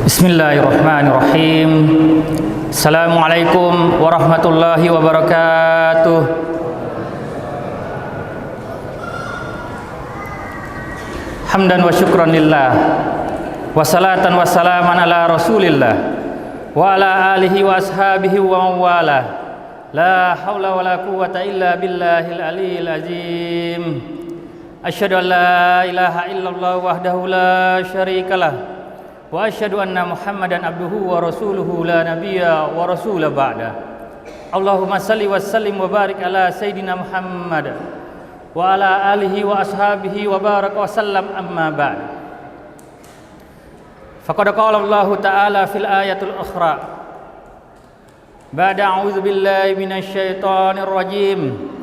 Bismillahirrahmanirrahim. Assalamualaikum warahmatullahi wabarakatuh. Hamdan wa syukran lillah, wa salatan wa salaman ala rasulillah, wa ala alihi wa ashabihi wa mawala. La hawla wa la quwwata illa billahil aliyil azim. Asyhadu an la ilaha illallah wahdahu la syarikalah, wa asyhadu anna Muhammadan abduhu wa rasuluhu la nabiyya wa rasula ba'da. Allahumma salli wa sallim wa barik ala sayyidina Muhammad wa ala alihi wa ashabihi wa baraka wa sallam, amma ba'd. Faqad qala Allah ta'ala fil ayatul ukhra ba'da a'udzu billahi minasy syaithanir rajim.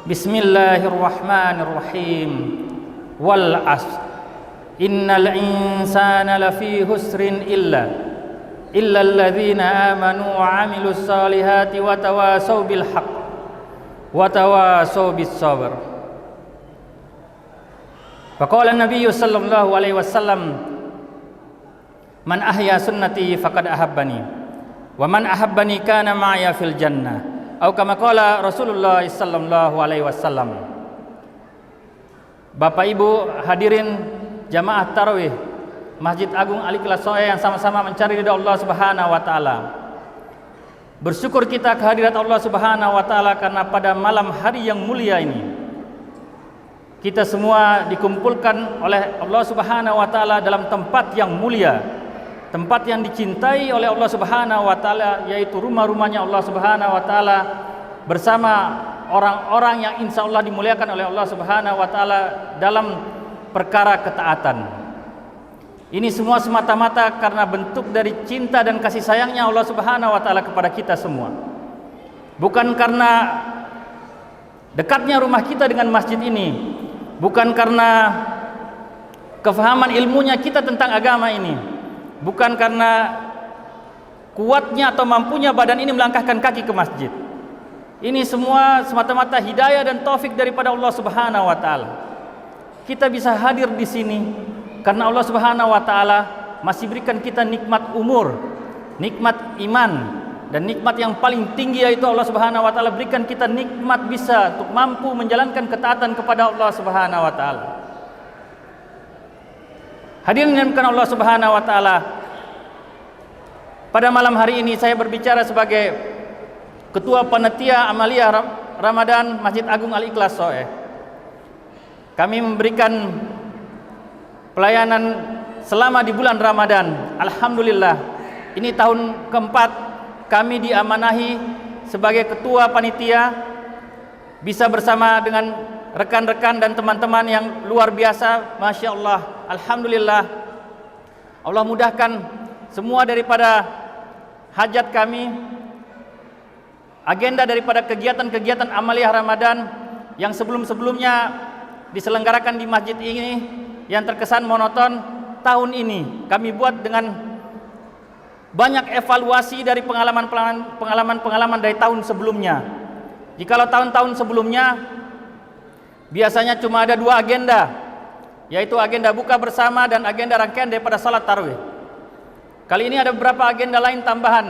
Bismillahirrahmanirrahim. Wal 'ashr innal insana lafi husrin illa alladzina amanu wa 'amilus solihati wa tawasaw bil haqq wa tawasaw bis sabr. Faqala an-nabiy sallallahu alaihi wasallam, man ahya sunnati faqad ahabbani wa man ahabbani kana ma'aya fil jannah, atau kama qala Rasulullah sallallahu alaihi wasallam. Bapak Ibu hadirin jamaah tarawih Masjid Agung Al-Ikhlas Soe yang sama-sama mencari ridha Allah Subhanahu wa taala. Bersyukur kita kehadirat Allah Subhanahu wa taala karena pada malam hari yang mulia ini kita semua dikumpulkan oleh Allah Subhanahu wa taala dalam tempat yang mulia, tempat yang dicintai oleh Allah Subhanahu wa taala, yaitu rumah-rumahnya Allah Subhanahu wa taala, bersama orang-orang yang insya Allah dimuliakan oleh Allah Subhanahu wa taala dalam perkara ketaatan. Ini semua semata-mata karena bentuk dari cinta dan kasih sayangnya Allah Subhanahu wa taala kepada kita semua. Bukan karena dekatnya rumah kita dengan masjid ini, bukan karena kefahaman ilmunya kita tentang agama ini, bukan karena kuatnya atau mampunya badan ini melangkahkan kaki ke masjid. Ini semua semata-mata hidayah dan taufik daripada Allah Subhanahu wa taala. Kita bisa hadir di sini karena Allah Subhanahu wa taala masih berikan kita nikmat umur, nikmat iman, dan nikmat yang paling tinggi yaitu Allah Subhanahu wa taala berikan kita nikmat bisa untuk mampu menjalankan ketaatan kepada Allah Subhanahu wa taala. Hadirin yang Allah Subhanahu wa taala, pada malam hari ini saya berbicara sebagai Ketua Panitia Amaliyah Ramadan Masjid Agung Al-Ikhlas Soe. Kami memberikan pelayanan selama di bulan Ramadan. Alhamdulillah, ini tahun keempat kami diamanahi sebagai ketua panitia, bisa bersama dengan rekan-rekan dan teman-teman yang luar biasa. Masya Allah, Alhamdulillah, Allah mudahkan semua daripada hajat kami, agenda daripada kegiatan-kegiatan amaliyah Ramadan yang sebelum-sebelumnya diselenggarakan di masjid ini yang terkesan monoton. Tahun ini kami buat dengan banyak evaluasi dari pengalaman dari tahun sebelumnya. Jikalau tahun-tahun sebelumnya biasanya cuma ada dua agenda, yaitu agenda buka bersama dan agenda rangkaian daripada salat tarawih. Kali ini ada beberapa agenda lain tambahan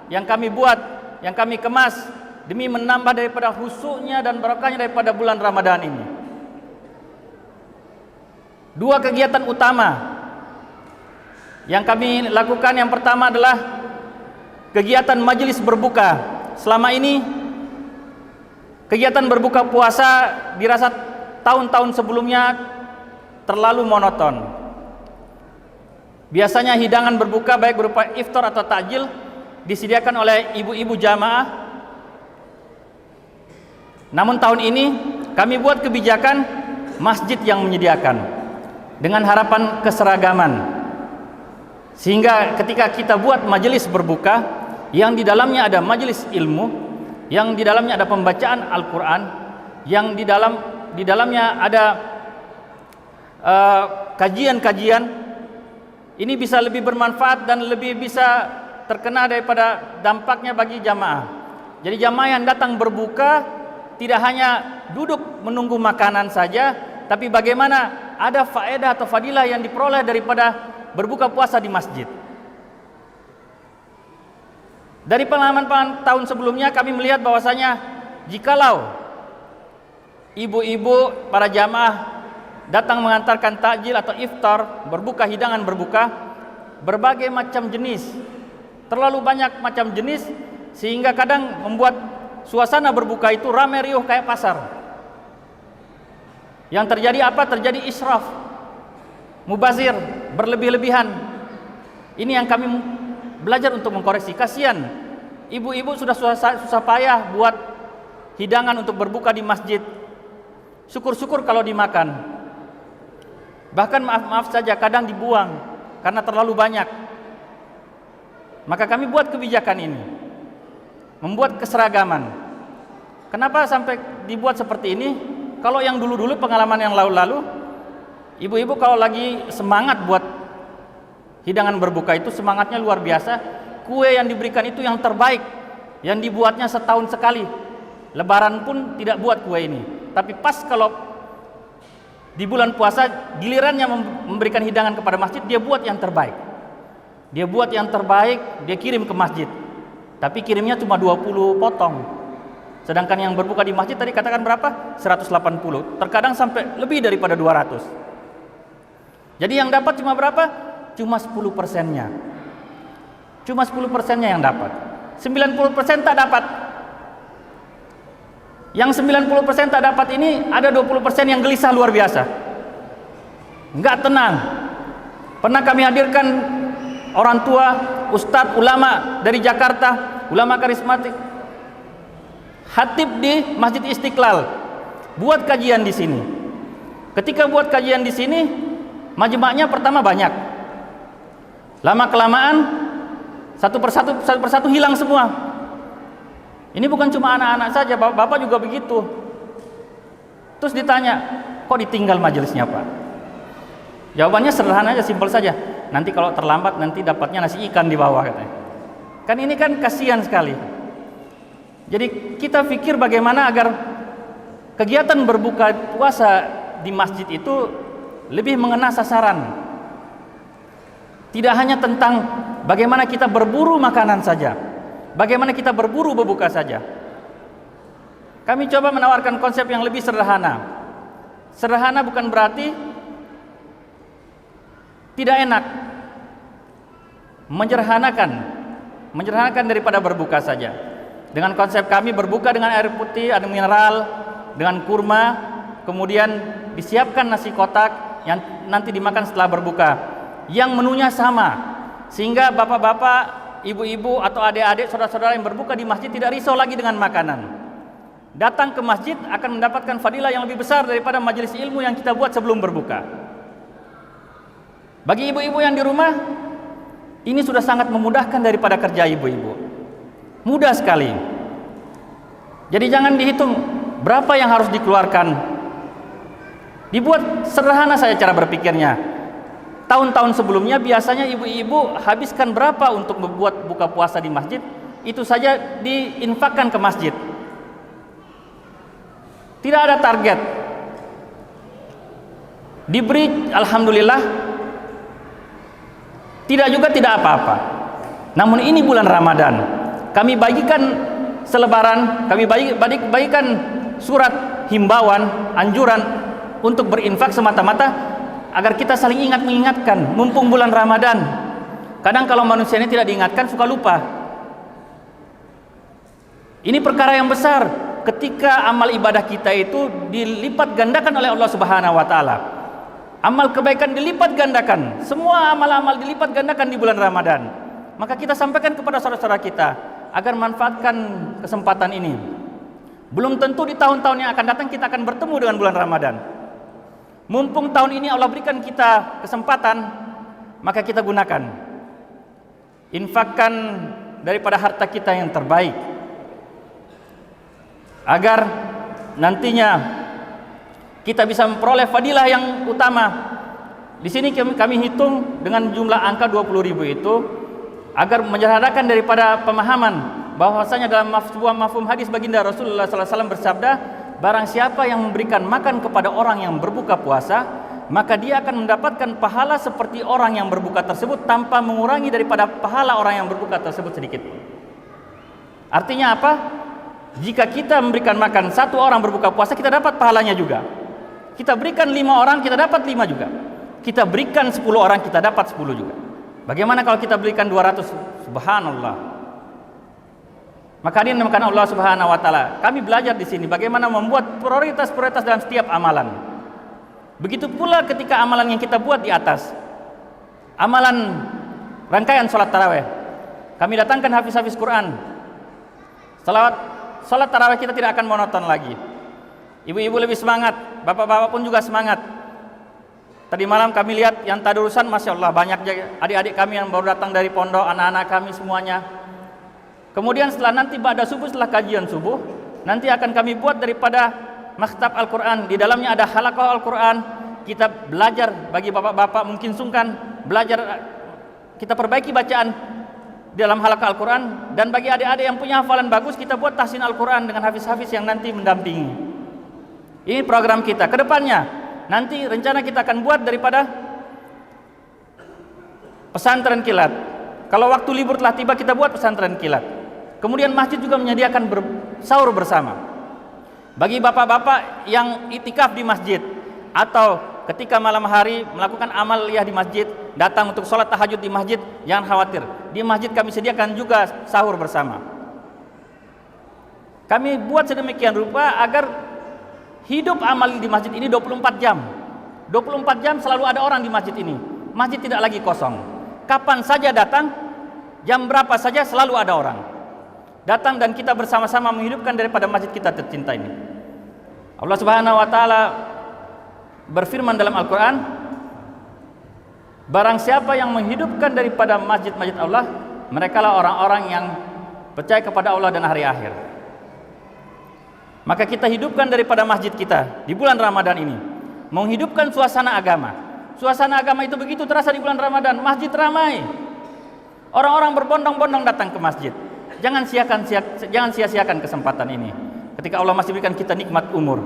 yang kami buat, yang kami kemas demi menambah daripada khusyuknya dan barokahnya daripada bulan Ramadan ini. Dua kegiatan utama yang kami lakukan, yang pertama adalah kegiatan majelis berbuka. Selama ini kegiatan berbuka puasa dirasa tahun-tahun sebelumnya terlalu monoton. Biasanya hidangan berbuka baik berupa iftar atau takjil disediakan oleh ibu-ibu jamaah. Namun tahun ini kami buat kebijakan masjid yang menyediakan dengan harapan keseragaman, sehingga ketika kita buat majelis berbuka yang di dalamnya ada majelis ilmu, yang di dalamnya ada pembacaan Al-Quran, yang di dalamnya ada kajian-kajian, ini bisa lebih bermanfaat dan lebih bisa terkena daripada dampaknya bagi jamaah. Jadi jamaah yang datang berbuka tidak hanya duduk menunggu makanan saja, tapi bagaimana ada faedah atau fadilah yang diperoleh daripada berbuka puasa di masjid. Dari pengalaman tahun sebelumnya kami melihat bahwasanya jikalau ibu-ibu para jamaah datang mengantarkan takjil atau iftar, berbuka, hidangan berbuka, berbagai macam jenis, terlalu banyak macam jenis, sehingga kadang membuat suasana berbuka itu ramai riuh kayak pasar. Yang terjadi apa? Terjadi israf, mubazir, berlebih-lebihan. Ini yang kami belajar untuk mengkoreksi. Kasihan ibu-ibu sudah susah payah buat hidangan untuk berbuka di masjid. Syukur-syukur kalau dimakan. Bahkan maaf saja kadang dibuang karena terlalu banyak. Maka kami buat kebijakan ini, membuat keseragaman. Kenapa sampai dibuat seperti ini? Kalau yang dulu-dulu, pengalaman yang lalu-lalu, ibu-ibu kalau lagi semangat buat hidangan berbuka itu semangatnya luar biasa. Kue yang diberikan itu yang terbaik, yang dibuatnya setahun sekali. Lebaran pun tidak buat kue ini. Tapi pas kalau di bulan puasa gilirannya memberikan hidangan kepada masjid, dia buat yang terbaik. Dia buat yang terbaik, dia kirim ke masjid. Tapi kirimnya cuma 20 potong. Sedangkan yang berbuka di masjid tadi katakan berapa? 180. Terkadang sampai lebih daripada 200. Jadi yang dapat cuma berapa? Cuma 10%-nya. Cuma 10%-nya yang dapat. 90% tak dapat. Yang 90% tak dapat ini ada 20% yang gelisah luar biasa. Enggak tenang. Pernah kami hadirkan orang tua, ustadz, ulama dari Jakarta, ulama karismatik, khatib di Masjid Istiqlal, buat kajian di sini. Ketika buat kajian di sini, majma'nya pertama banyak. Lama kelamaan satu persatu hilang semua. Ini bukan cuma anak-anak saja, bapak juga begitu. Terus ditanya, kok ditinggal majelisnya Pak? Jawabannya sederhana aja, simpel saja. Nanti kalau terlambat nanti dapatnya nasi ikan di bawah katanya. Kan ini kan kasihan sekali. Jadi kita pikir bagaimana agar kegiatan berbuka puasa di masjid itu lebih mengena sasaran. Tidak hanya tentang bagaimana kita berburu makanan saja, bagaimana kita berburu berbuka saja. Kami coba menawarkan konsep yang lebih sederhana. Sederhana bukan berarti tidak enak. Menyederhanakan daripada berbuka saja. Dengan konsep kami berbuka dengan air putih, ada mineral, dengan kurma, kemudian disiapkan nasi kotak yang nanti dimakan setelah berbuka. Yang menunya sama, sehingga bapak-bapak, ibu-ibu atau adik-adik, saudara-saudara yang berbuka di masjid tidak risau lagi dengan makanan. Datang ke masjid akan mendapatkan fadilah yang lebih besar daripada majelis ilmu yang kita buat sebelum berbuka. Bagi ibu-ibu yang di rumah, ini sudah sangat memudahkan daripada kerja ibu-ibu. Mudah sekali. Jadi jangan dihitung berapa yang harus dikeluarkan. Dibuat sederhana saja cara berpikirnya. Tahun-tahun sebelumnya biasanya ibu-ibu habiskan berapa untuk membuat buka puasa di masjid, itu saja diinfakkan ke masjid. Tidak ada target. Diberi alhamdulillah, tidak juga tidak apa-apa. Namun ini bulan Ramadan, kami bagikan selebaran, kami bagikan surat himbauan, anjuran untuk berinfak semata-mata agar kita saling mengingatkan, mumpung bulan Ramadan. Kadang kalau manusia ini tidak diingatkan suka lupa. Ini perkara yang besar ketika amal ibadah kita itu dilipat gandakan oleh Allah Subhanahu wa taala. Amal kebaikan dilipat gandakan, semua amal-amal dilipat gandakan di bulan Ramadan. Maka kita sampaikan kepada saudara-saudara kita agar manfaatkan kesempatan ini. Belum tentu di tahun-tahun yang akan datang kita akan bertemu dengan bulan Ramadan. Mumpung tahun ini Allah berikan kita kesempatan, maka kita gunakan. Infakkan daripada harta kita yang terbaik, agar nantinya kita bisa memperoleh fadilah yang utama. Di sini kami hitung dengan jumlah angka 20.000 itu agar menyederhanakan daripada pemahaman bahwasanya dalam sebuah mafhum hadis baginda Rasulullah SAW bersabda, barang siapa yang memberikan makan kepada orang yang berbuka puasa, maka dia akan mendapatkan pahala seperti orang yang berbuka tersebut tanpa mengurangi daripada pahala orang yang berbuka tersebut sedikit. Artinya apa? Jika kita memberikan makan 1 orang berbuka puasa, kita dapat pahalanya juga. Kita berikan 5 orang, kita dapat 5 juga. Kita berikan 10 orang, kita dapat 10 juga. Bagaimana kalau kita berikan 200? Subhanallah. Maka ini dinamakan Allah Subhanahu wa taala. Kami belajar di sini bagaimana membuat prioritas-prioritas dalam setiap amalan. Begitu pula ketika amalan yang kita buat di atas. Amalan rangkaian salat tarawih. Kami datangkan hafiz-hafiz Quran. Salat tarawih kita tidak akan monoton lagi. Ibu-ibu lebih semangat, bapak-bapak pun juga semangat. Tadi malam kami lihat yang tadarusan, Masya Allah, banyak adik-adik kami yang baru datang dari pondok, anak-anak kami semuanya. Kemudian setelah nanti ba'da subuh, setelah kajian subuh, nanti akan kami buat daripada maktab Al-Quran. Di dalamnya ada halaqah Al-Quran. Kita belajar, bagi bapak-bapak mungkin sungkan belajar, kita perbaiki bacaan dalam halaqah Al-Quran. Dan bagi adik-adik yang punya hafalan bagus, kita buat tahsin Al-Quran dengan hafiz-hafiz yang nanti mendampingi. Ini program kita. Kedepannya, nanti rencana kita akan buat daripada pesantren kilat. Kalau waktu libur telah tiba, kita buat pesantren kilat. Kemudian masjid juga menyediakan sahur bersama. Bagi bapak-bapak yang itikaf di masjid, atau ketika malam hari melakukan amaliyah di masjid, datang untuk sholat tahajud di masjid, jangan khawatir. Di masjid kami sediakan juga sahur bersama. Kami buat sedemikian rupa agar hidup amal di masjid ini 24 jam. 24 jam selalu ada orang di masjid ini. Masjid tidak lagi kosong. Kapan saja datang, jam berapa saja selalu ada orang datang, dan kita bersama-sama menghidupkan daripada masjid kita tercinta ini. Allah Subhanahu wa taala berfirman dalam Al-Quran, barang siapa yang menghidupkan daripada masjid-masjid Allah, merekalah orang-orang yang percaya kepada Allah dan hari akhir. Maka kita hidupkan daripada masjid kita di bulan Ramadan ini, menghidupkan suasana agama. Suasana agama itu begitu terasa di bulan Ramadan. Masjid ramai, orang-orang berbondong-bondong datang ke masjid. Jangan sia-siakan kesempatan ini. Ketika Allah masih berikan kita nikmat umur,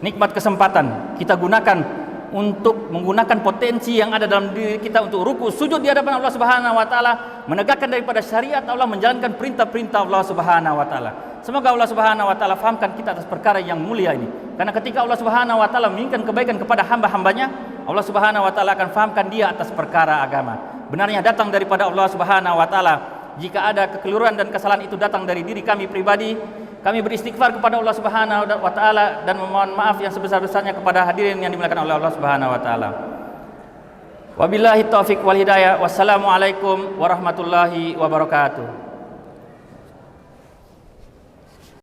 nikmat kesempatan, kita gunakan untuk menggunakan potensi yang ada dalam diri kita untuk ruku sujud di hadapan Allah Subhanahu wa taala, menegakkan daripada syariat Allah, menjalankan perintah-perintah Allah Subhanahu wa taala. Semoga Allah Subhanahu wa taala fahamkan kita atas perkara yang mulia ini. Karena ketika Allah Subhanahu wa taala menginginkan kebaikan kepada hamba-hambanya, Allah Subhanahu wa taala akan fahamkan dia atas perkara agama. Benarnya datang daripada Allah Subhanahu wa taala. Jika ada kekeliruan dan kesalahan itu datang dari diri kami pribadi, kami beristighfar kepada Allah Subhanahu wa taala dan memohon maaf yang sebesar-besarnya kepada hadirin yang dimuliakan oleh Allah Subhanahu wa taala. Wabillahi taufiq wal hidayah. Wassalamualaikum warahmatullahi wabarakatuh.